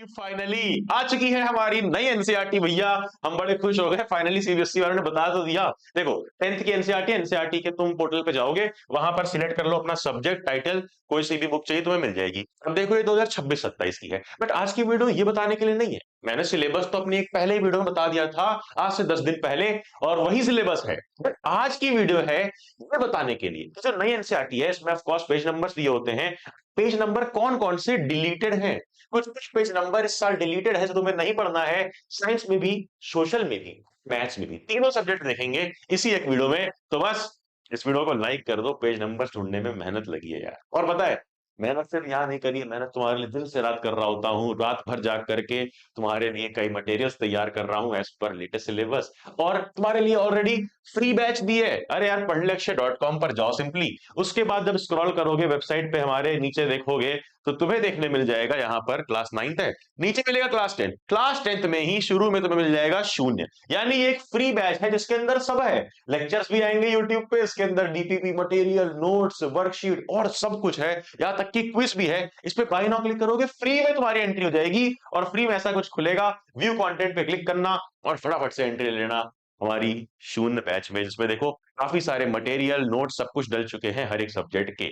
Finally आ चुकी है हमारी नई एनसीईआरटी भैया। हम बड़े खुश हो गए, फाइनली सीबीएसई वालों ने बता तो दिया। देखो 10th की एनसीईआरटी, एनसीईआरटी के तुम पोर्टल पे जाओगे, वहां पर सिलेक्ट कर लो अपना सब्जेक्ट टाइटल, कोई सी भी बुक चाहिए तुम्हें मिल जाएगी। अब देखो ये 2026-27 की है, बट आज की वीडियो ये बताने के लिए नहीं है। मैंने सिलेबस तो अपनी एक पहले ही वीडियो में बता दिया था, आज से 10 दिन पहले, और वही सिलेबस है। बट आज की वीडियो है ये बताने के लिए कि जो नई एनसीईआरटी है इसमें ऑफ कोर्स पेज नंबर्स दिए होते हैं। पेज नंबर कौन कौन से डिलीटेड हैं, कुछ कुछ पेज नंबर इस साल डिलीटेड है जो तुम्हें नहीं पढ़ना है। साइंस में भी, सोशल में भी, मैथ्स में भी, तीनों सब्जेक्ट देखेंगे इसी एक वीडियो में। तो बस इस वीडियो को लाइक कर दो, पेज नंबर ढूंढने में मेहनत लगी है यार। और पता है, मेहनत सिर्फ यहाँ नहीं करी है, मेहनत तुम्हारे लिए दिल से रात कर रहा होता हूँ, रात भर जाग करके तुम्हारे लिए कई मटेरियल्स तैयार कर रहा हूँ एज पर लेटेस्ट सिलेबस। और तुम्हारे लिए ऑलरेडी फ्री बैच भी है। अरे यार पढ़लक्ष्य.com पर जाओ सिंपली, उसके बाद जब स्क्रॉल करोगे वेबसाइट पे हमारे नीचे देखोगे तो तुम्हें देखने मिल जाएगा यहाँ पर क्लास 9th है, नीचे मिलेगा क्लास 10। क्लास 10th में ही शुरू में तुम्हें मिल जाएगा शून्य, यानी ये एक फ्री बैच है जिसके अंदर सब है। लेक्चर्स भी आएंगे यूट्यूब पे, इसके अंदर डीपीपी मटेरियल, नोट्स, वर्कशीट और सब कुछ है, यहाँ तक कि क्विज भी है। इस पे बाय नाउ क्लिक करोगे, फ्री में तुम्हारी एंट्री हो जाएगी। और फ्री में ऐसा कुछ खुलेगा, व्यू कंटेंट पे क्लिक करना और फटाफट से एंट्री ले लेना हमारी शून्य बैच में, जिसमें देखो काफी सारे मटेरियल, नोट सब कुछ डल चुके हैं हर एक सब्जेक्ट के।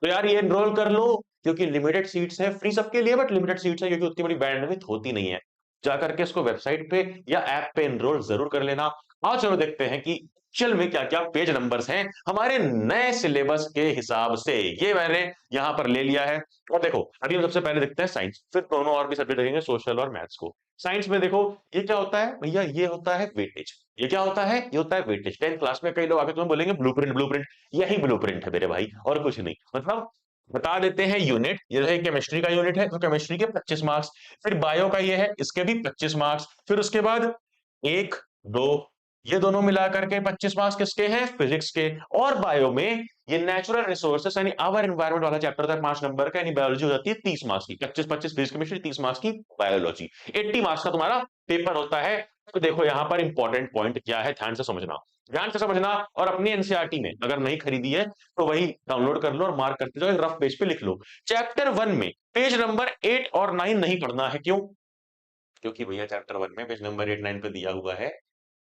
तो यार ये एनरोल कर लो, क्योंकि लिमिटेड सीट्स है, फ्री सबके लिए बट लिमिटेड सीट्स है, क्योंकि उतनी बड़ी बैंडविड्थ होती नहीं है। जाकर के इसको वेबसाइट पे या ऐप पे एनरोल जरूर कर लेना। आओ चलो देखते हैं कि एक्चुअल में क्या क्या पेज नंबर्स हैं हमारे नए सिलेबस के हिसाब से। ये मैंने यहाँ पर ले लिया है। और देखो अभी हम सबसे पहले देखते हैं साइंस, फिर दोनों और भी सब्जेक्ट देखेंगे, सोशल और मैथ्स को। साइंस में देखो ये क्या होता है भैया, ये होता है वेटेज। ये क्या होता है, ये होता है वेटेज। 10th क्लास में कई लोग आके तुम्हें बोलेंगे ब्लूप्रिंट ब्लूप्रिंट, यही ब्लूप्रिंट है मेरे भाई, और कुछ नहीं। मतलब बता देते हैं यूनिट, जैसे केमिस्ट्री का यूनिट है तो केमिस्ट्री के 25 मार्क्स, फिर बायो का ये है इसके भी 25 मार्क्स, फिर उसके बाद एक, दो, ये दोनों मिलाकर के 25 मार्क्स किसके हैं, फिजिक्स के। और बायो में ये नेचुरल रिसोर्सेस यानी आवर एनवायरनमेंट वाला चैप्टर था 5 नंबर का, यानी बायोलॉजी हो जाती है 30 मार्क्स की, 25-25 फिजिक्स केमिस्ट्री, 30 मार्क्स की बायोलॉजी, 80 मार्क्स का तुम्हारा पेपर होता है। तो देखो यहाँ पर इंपॉर्टेंट पॉइंट क्या है, ध्यान से समझना, ध्यान से समझना। और अपनी एनसीईआरटी में अगर नहीं खरीदी है तो वही डाउनलोड कर लो और मार्क करते जाओ, एक रफ पेज पे लिख लो। चैप्टर 1 में पेज नंबर 8 और 9 नहीं पढ़ना है। क्यों? क्योंकि भैया चैप्टर 1 में पेज नंबर 8-9 पे दिया हुआ है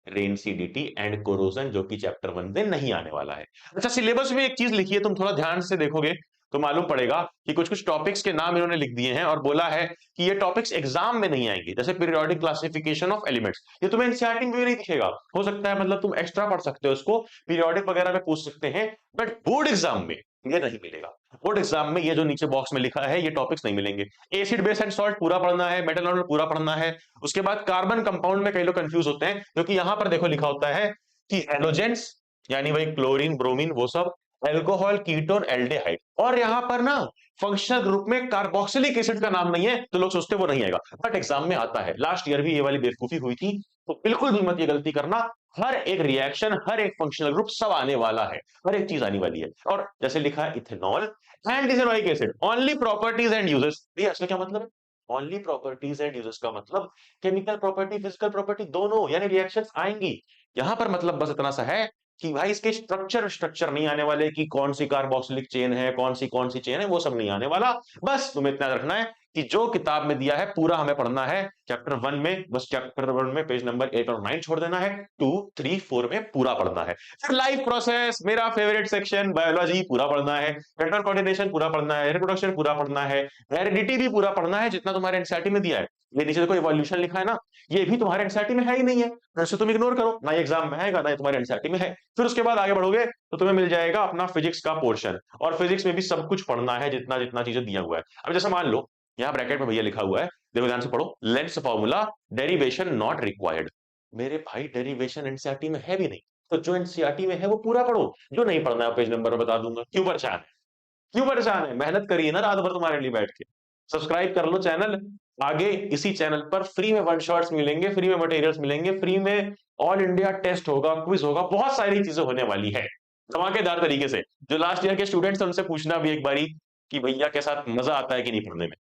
रेनसिडिटी एंड कोरोजन, जो कि चैप्टर 1 में नहीं आने वाला है। अच्छा सिलेबस में एक चीज लिखी है, तुम थोड़ा ध्यान से देखोगे तो मालूम पड़ेगा कि कुछ कुछ टॉपिक्स के नाम इन्होंने लिख दिए हैं और बोला है कि ये टॉपिक्स एग्जाम में नहीं आएंगे, जैसे पीरियोडिक क्लासिफिकेशन ऑफ एलिमेंट्स। ये तुम्हें एनसीईआरटी में भी नहीं दिखेगा, हो सकता है मतलब तुम एक्स्ट्रा पढ़ सकते हो उसको, पीरियोडिक वगैरह में पूछ सकते हैं, बट बोर्ड एग्जाम में ये नहीं मिलेगा। बोर्ड एग्जाम में ये जो नीचे बॉक्स में लिखा है ये टॉपिक्स नहीं मिलेंगे। एसिड बेस एंड सॉल्ट पूरा पढ़ना है, मेटल नॉर्मल पूरा पढ़ना है। उसके बाद कार्बन कंपाउंड में कई लोग कंफ्यूज होते हैं, क्योंकि यहां पर देखो लिखा होता है कि हेलोजेंस, यानी वही क्लोरीन ब्रोमीन वो सब, एल्कोहल कीटोन एल्डेहाइड, और यहां पर ना फंक्शनल ग्रुप में कार्बोक्सिलिक एसिड का नाम नहीं है, तो लोग सोचते वो नहीं आएगा, बट एग्जाम में आता है। लास्ट ईयर भी ये वाली बेवकूफी हुई थी, तो बिल्कुल भी मत ये गलती करना। हर एक रिएक्शन, हर एक फंक्शनल ग्रुप सब आने वाला है, हर एक चीज आने वाली है। और जैसे लिखा है ethanol and ethanoic acid, only properties and uses, भैया इसका क्या मतलब है? ओनली प्रॉपर्टीज एंड यूजेस का मतलब केमिकल प्रॉपर्टी, फिजिकल प्रॉपर्टी दोनों, यानी रिएक्शंस आएंगी। यहां पर मतलब बस इतना सा है कि भाई इसके स्ट्रक्चर स्ट्रक्चर नहीं आने वाले, कि कौन सी कार्बोक्सिलिक चेन है, कौन सी चेन है, वो सब नहीं आने वाला। बस तुम्हें इतना रखना है कि जो किताब में दिया है पूरा हमें पढ़ना है। चैप्टर 1 में बस, चैप्टर 1 में पेज नंबर 8 और 9 छोड़ देना है, 2, 3, 4 में पूरा पढ़ना है। फिर लाइफ प्रोसेस, मेरा फेवरेट सेक्शन, बायोलॉजी पूरा पढ़ना है, पेट्रोल कोऑर्डिनेशन पूरा पढ़ना है, रिप्रोडक्शन पूरा पढ़ना है, हेरिडिटी भी पूरा पढ़ना है जितना तुम्हारे एनसीईआरटी में दिया है। ये नीचे देखो इवोल्यूशन लिखा है ना, ये भी तुम्हारे एनसीईआरटी में है ही नहीं है, वैसे तुम इग्नोर करो, ना एग्जाम में आएगा ना तुम्हारे एनसीईआरटी में है। फिर उसके बाद आगे बढ़ोगे तो तुम्हें मिल जाएगा अपना फिजिक्स का पोर्शन, और फिजिक्स में भी सब कुछ पढ़ना है जितना जितना चीजें दिया हुआ है। अब जैसे मान लो यहाँ ब्रैकेट में भैया लिखा हुआ है, देखो ध्यान से पढ़ो, lens formula derivation not required. मेरे भाई डेरिवेशन एनसीईआरटी में है भी नहीं, तो जो एनसीईआरटी में है वो पूरा पढ़ो, जो नहीं पढ़ना है पेज नंबर बता दूंगा। क्यों परेशान है, क्यों परेशान है? मेहनत करिए ना रात भर तुम्हारे लिए बैठ के। सब्सक्राइब कर लो चैनल, आगे इसी चैनल पर फ्री में वन शॉट्स मिलेंगे, फ्री में मटेरियल्स मिलेंगे, फ्री में ऑल इंडिया टेस्ट होगा, क्विज होगा, बहुत सारी चीजें होने वाली है धमाकेदार तरीके से। जो लास्ट ईयर के स्टूडेंट्स उनसे पूछना भी एक बारी कि भैया के साथ मजा आता है कि नहीं पढ़ने में।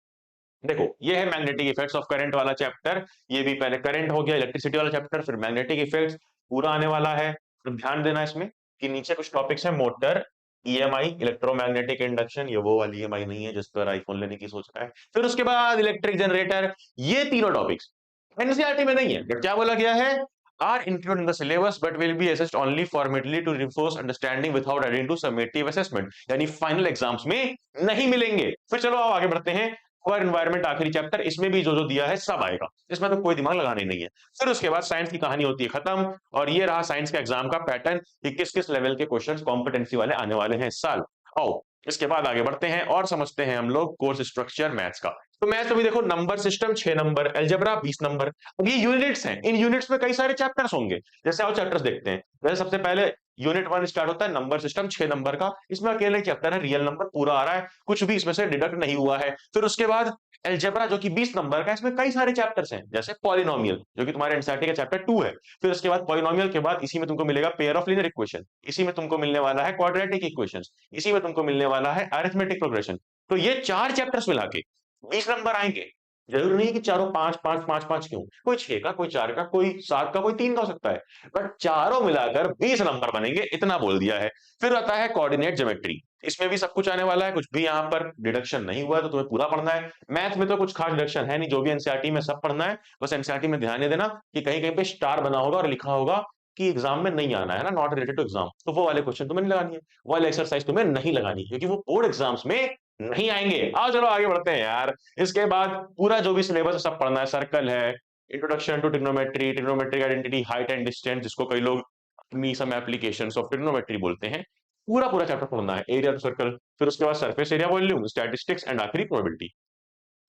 देखो ये है मैग्नेटिक इफेक्ट्स ऑफ करंट वाला चैप्टर, ये भी पहले करंट हो गया, इलेक्ट्रिसिटी वाला चैप्टर, फिर मैग्नेटिक इफेक्ट्स पूरा आने वाला है। तो ध्यान देना इसमें कि नीचे कुछ टॉपिक्स है, मोटर, ईएमआई, इलेक्ट्रोमैग्नेटिक इंडक्शन, ये वो वाली ईएमआई नहीं है जिस पर आईफोन लेने की सोच रहा है। फिर उसके बाद इलेक्ट्रिक जनरेटर, ये तीनों टॉपिक्स एनसीईआरटी में नहीं है, बट क्या बोला गया है, are include in the syllabus but will be assessed only formatively to reinforce understanding without adding to summative assessment, यानी फाइनल एग्जाम्स में नहीं मिलेंगे। फिर चलो अब आगे बढ़ते हैं, और एनवायरमेंट आखिरी चैप्टर, इसमें भी जो जो दिया है सब आएगा, इसमें तो कोई दिमाग लगाने नहीं है। फिर उसके बाद साइंस की कहानी होती है खत्म, और ये रहा साइंस का एग्जाम का पैटर्न कि किस किस लेवल के क्वेश्चंस कॉम्पिटेंसी वाले आने वाले हैं इस साल। आओ इसके बाद आगे बढ़ते हैं और समझते हैं हम लोग कोर्स स्ट्रक्चर मैथ्स का। तो मैथ्स में भी देखो number system 6 number, algebra 20 number. अब ये यूनिट्स हैं, इन यूनिट्स में कई सारे चैप्टर्स होंगे, जैसे आओ चैप्टर्स देखते हैं। जैसे सबसे पहले यूनिट 1 स्टार्ट होता है, नंबर सिस्टम 6 नंबर का, इसमें अकेले चैप्टर है रियल नंबर, पूरा आ रहा है, कुछ भी इसमें से डिडक्ट नहीं हुआ है। फिर उसके बाद अलजेब्रा जो कि 20 नंबर का, इसमें कई सारे चैप्टर्स हैं, जैसे पॉलिनोमियल जो कि तुम्हारे एनसीईआरटी का चैप्टर 2 है। फिर उसके बाद पॉलिनोमियल के बाद इसी में तुमको मिलेगा पेयर ऑफ लीनियर इक्वेशन, इसी में तुमको मिलने वाला है क्वाड्रेटिक इक्वेशंस, इसी में तुमको मिलने वाला है अरिथमेटिक प्रोग्रेशन। तो ये 4 चैप्टर्स मिला के 20 नंबर आएंगे। जरूरी नहीं कि चारों 5 5 5 5 क्यों, कोई 6 का, कोई 4 का, कोई 7 का, कोई 3 का हो सकता है, बट चारों मिलाकर 20 नंबर बनेंगे, इतना बोल दिया है। फिर आता है कोऑर्डिनेट ज्योमेट्री, इसमें भी सब कुछ आने वाला है, कुछ भी यहाँ पर डिडक्शन नहीं हुआ है तो तुम्हें पूरा पढ़ना है। मैथ में तो कुछ खास डिडक्शन है नहीं, जो भी एनसीईआरटी में सब पढ़ना है। बस एनसीईआरटी में ध्यान देना कि कहीं कहीं पे स्टार बना होगा और लिखा होगा कि एग्जाम में नहीं आना है ना, नॉट रिलेटेड टू एग्जाम, तो वो वाले क्वेश्चन तुम्हें नहीं लगानी है, वो वाले एक्सरसाइज तुम्हें नहीं लगानी है, क्योंकि वो बोर्ड एग्जाम्स में नहीं आएंगे। आओ चलो आगे बढ़ते हैं यार। इसके बाद पूरा जो भी सिलेबस है सब पढ़ना है। सर्कल है, introduction to trigonometry, trigonometric identity, height and distance, जिसको कई लोग अपनी सम एप्लीकेशंस ऑफ ट्रिग्नोमेट्री बोलते हैं, पूरा पूरा चैप्टर पढ़ना है। एरिया टू सर्कल, फिर उसके बाद surface area volume, statistics and आखिरी प्रोबेबिलिटी।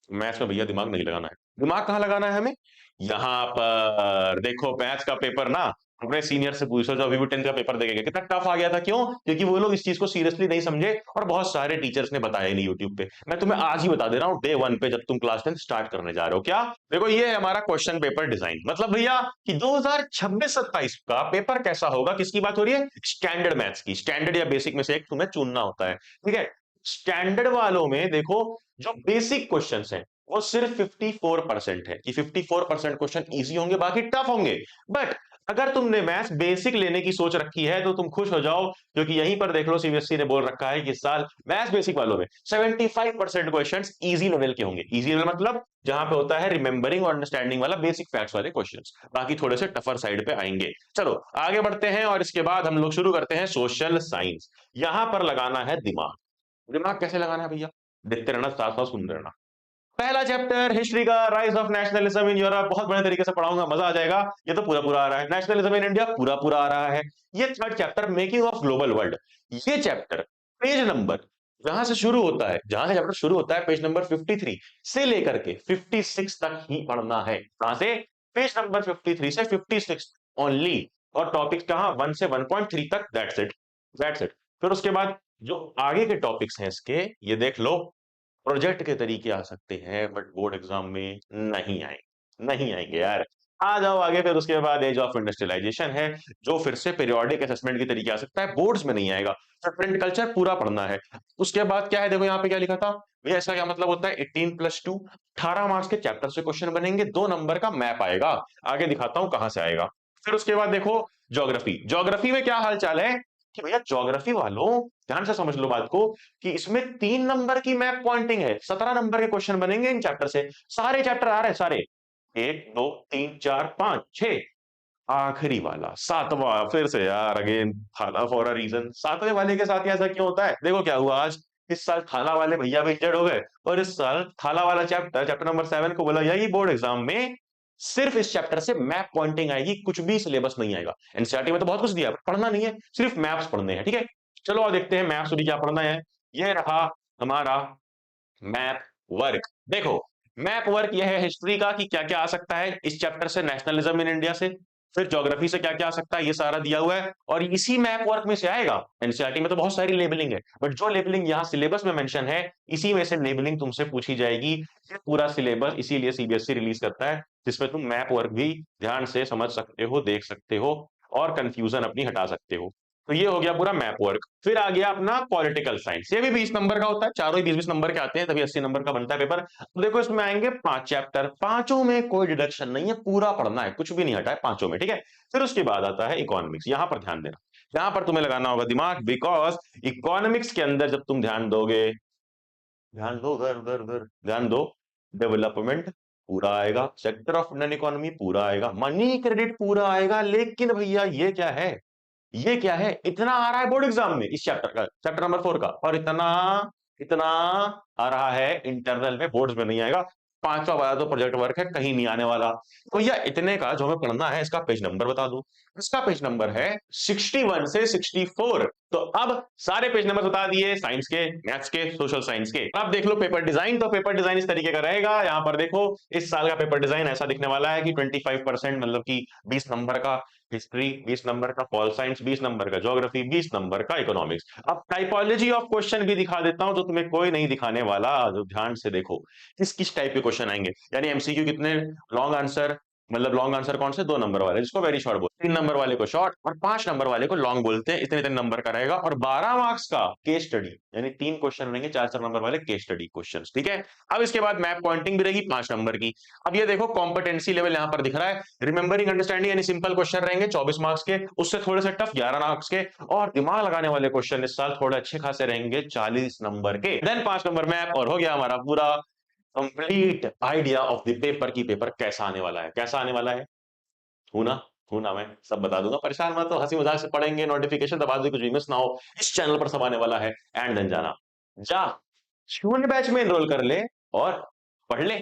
मैथ्स में भैया दिमाग नहीं लगाना है। दिमाग कहाँ लगाना है हमें, यहाँ पर देखो। मैथ्स का पेपर ना अपने सीनियर से पूछो जो अभी भी 10th का पेपर देखेगा, कितना टफ आ गया था। क्यों? क्योंकि वो लोग इस चीज को सीरियसली नहीं समझे और बहुत सारे टीचर्स ने बताया नहीं यूट्यूब पे। मैं तुम्हें आज ही बता दे रहा हूँ, डे 1 पे जब तुम क्लास 10 स्टार्ट करने जा रहे हो। क्या देखो, ये है हमारा क्वेश्चन पेपर डिजाइन, मतलब भैया कि 2026-27 का पेपर कैसा होगा। किसकी बात हो रही है? स्टैंडर्ड मैथ्स की। स्टैंडर्ड या बेसिक में से एक तुम्हें चुनना होता है, ठीक है। स्टैंडर्ड वालों में देखो, जो बेसिक क्वेश्चंस हैं वो सिर्फ 54% है कि 54% क्वेश्चन इजी होंगे, बाकी टफ होंगे। बट अगर तुमने मैथ्स बेसिक लेने की सोच रखी है तो तुम खुश हो जाओ, क्योंकि यहीं पर देख लो सीबीएसई ने बोल रखा है कि इस साल मैथ्स बेसिक वालों में 75% क्वेश्चंस इजी लेवल के होंगे। इजी लेवल मतलब जहां पे होता है रिमेंबरिंग और अंडरस्टैंडिंग वाला बेसिक फैक्ट्स वाले क्वेश्चंस, बाकी थोड़े से टफर साइड पे आएंगे। चलो आगे बढ़ते हैं और इसके बाद हम लोग शुरू करते हैं सोशल साइंस। यहां पर लगाना है दिमाग। दिमाग कैसे लगाना है भैया? देखते रहना, साथ साथ सुनते रहना। पहला चैप्टर हिस्ट्री का, rise of nationalism in Europe, बहुत बड़े तरीके से पढ़ाऊंगा, मजा आ जाएगा। ये तो पूरा पूरा आ रहा है। नेशनलिज्म इन इंडिया पूरा पूरा आ रहा है। ये third chapter making of global world, ये चैप्टर पेज नंबर जहां से शुरू होता है, जहां से चैप्टर शुरू होता है पेज नंबर 53 से लेकर के 56 तक ही पढ़ना है। कहां से? पेज नंबर 53 से 56 ओनली। और टॉपिक कहां? 1 से 1.3 तक, दैट्स इट, दैट्स इट। फिर उसके बाद जो आगे के टॉपिक्स हैं इसके, ये देख लो। प्रोजेक्ट के तरीके आ सकते हैं बट बोर्ड एग्जाम में नहीं आएंगे, नहीं आएंगे यार। आ जाओ आगे। फिर उसके बाद एज ऑफ इंडस्ट्रियलाइजेशन है, जो फिर से पीरियोडिक असेसमेंट के तरीके आ सकता है, बोर्ड्स में नहीं आएगा। फिर प्रिंट कल्चर पूरा पढ़ना है। उसके बाद क्या है, देखो यहाँ पे क्या लिखा था भैया, इसका क्या मतलब होता है? 18+2, 18 मार्क्स के चैप्टर से क्वेश्चन बनेंगे, 2 नंबर का मैप आएगा। आगे दिखाता हूं कहां से आएगा। फिर उसके बाद देखो ज्योग्राफी। ज्योग्राफी में क्या हाल चाल है कि भैया ज्योग्राफी वालों ध्यान से समझ लो बात को, कि इसमें 3 नंबर की मैप पॉइंटिंग है। 17 नंबर के क्वेश्चन बनेंगे इन चैप्टर से। सारे चैप्टर आ रहे हैं, सारे 1 2 3 4 5 6, आखिरी वाला 7वां फिर से यार अगेन थाला फॉर अ रीजन। 7वें वाले के साथ ऐसा क्यों होता है? देखो क्या हुआ आज, इस साल थाला वाले भैया भी इंजर्ड हो गए, और इस साल थाला वाला चैप्टर नंबर 7 को बोला यही बोर्ड एग्जाम में सिर्फ इस चैप्टर से मैप पॉइंटिंग आएगी, कुछ भी सिलेबस नहीं आएगा। एनसीईआरटी में तो बहुत कुछ दिया, पढ़ना नहीं है, सिर्फ मैप्स पढ़ने हैं, ठीक है। चलो और देखते हैं मैप्स भी क्या पढ़ना है। यह रहा हमारा मैप वर्क। देखो मैप वर्क यह है हिस्ट्री का, कि क्या क्या आ सकता है इस चैप्टर से, नेशनलिज्म इन इंडिया से। फिर ज्योग्राफी से क्या क्या आ सकता है, ये सारा दिया हुआ है, और इसी मैप वर्क में से आएगा। एनसीईआरटी में तो बहुत सारी लेबलिंग है, बट जो लेबलिंग यहाँ सिलेबस में मेंशन है, इसी में से लेबलिंग तुमसे पूछी जाएगी। ये पूरा सिलेबस इसीलिए सीबीएसई रिलीज करता है, जिसमें तुम मैप वर्क भी ध्यान से समझ सकते हो, देख सकते हो, और कंफ्यूजन अपनी हटा सकते हो। तो ये हो गया पूरा मैप वर्क। फिर आ गया अपना पॉलिटिकल साइंस, ये भी 20 नंबर का होता है, चारों ही 20-20 नंबर के आते हैं, तभी 80 नंबर का बनता है पेपर। तो देखो इसमें आएंगे 5 चैप्टर, पांचों में कोई डिडक्शन नहीं है, पूरा पढ़ना है, कुछ भी नहीं हटा है पांचों में, ठीक है। फिर उसके बाद आता है इकोनॉमिक्स। यहां पर ध्यान देना, यहां पर तुम्हें लगाना होगा दिमाग, बिकॉज इकोनॉमिक्स के अंदर जब तुम ध्यान दोगे, ध्यान दो उधर उधर उधर, ध्यान दो, डेवलपमेंट पूरा आएगा, सेक्टर ऑफ इंडियन इकोनॉमी पूरा आएगा, मनी क्रेडिट पूरा आएगा, लेकिन भैया ये क्या है, ये क्या है, इतना आ रहा है बोर्ड एग्जाम में इस चैप्टर का, चैप्टर नंबर 4 का, और इतना इतना आ रहा है इंटरनल में, बोर्ड्स में नहीं आएगा। पांचवा वाला तो प्रोजेक्ट वर्क है, कहीं नहीं आने वाला। तो भैया इतने का जो हमें पढ़ना है, इसका पेज नंबर बता दूं। इसका पेज नंबर है 61 से 64। तो अब सारे पेज नंबर बता दिए, साइंस के, मैथ्स के, सोशल साइंस के। अब देख लो पेपर डिजाइन, तो पेपर डिजाइन इस तरीके का रहेगा। यहां पर देखो, इस साल का पेपर डिजाइन ऐसा दिखने वाला है कि 25% मतलब कि 20 नंबर का हिस्ट्री, 20 नंबर का पॉल साइंस, 20 नंबर का ज्योग्राफी, 20 नंबर का इकोनॉमिक्स। अब टाइपोलॉजी ऑफ क्वेश्चन भी दिखा देता हूं, जो तुम्हें कोई नहीं दिखाने वाला, जो ध्यान से देखो किस किस टाइप के क्वेश्चन आएंगे। यानी एमसीक्यू कितने, लॉन्ग आंसर, मतलब लॉन्ग आंसर कौन से, 2 नंबर वाले जिसको वेरी शॉर्ट बोलते हैं, 3 नंबर वाले को शॉर्ट और 5 नंबर वाले को लॉन्ग बोलते हैं। इतने इतने नंबर का रहेगा, और 12 मार्क्स का केस स्टडी, यानी 3 क्वेश्चन रहेंगे 4-4 नंबर वाले केस स्टडी क्वेश्चन, ठीक है। अब इसके बाद मैप पॉइंटिंग भी रहेगी 5 नंबर की। अब ये देखो कॉम्पिटेंसी लेवल यहां पर दिख रहा है, रिमेंबरिंग अंडरस्टैंडिंग, यानी सिंपल क्वेश्चन रहेंगे 24 मार्क्स के, उससे थोड़े से टफ 11 मार्क्स के, और दिमाग लगाने वाले क्वेश्चन इस साल थोड़े अच्छे खासे रहेंगे 40 नंबर के। देन 5 नंबर मैप, और हो गया हमारा पूरा complete idea of the paper की पेपर कैसा आने वाला है, कैसा आने वाला है। हूं ना, हूं ना, मैं सब बता दूंगा, परेशान मत हो, हंसी मजाक से पढ़ेंगे, नोटिफिकेशन दबा दो, कुछ भी मिस ना हो। इस चैनल पर सब आने वाला है। एंड देन जाना, जा शून्य बैच में एनरोल कर ले और पढ़ ले।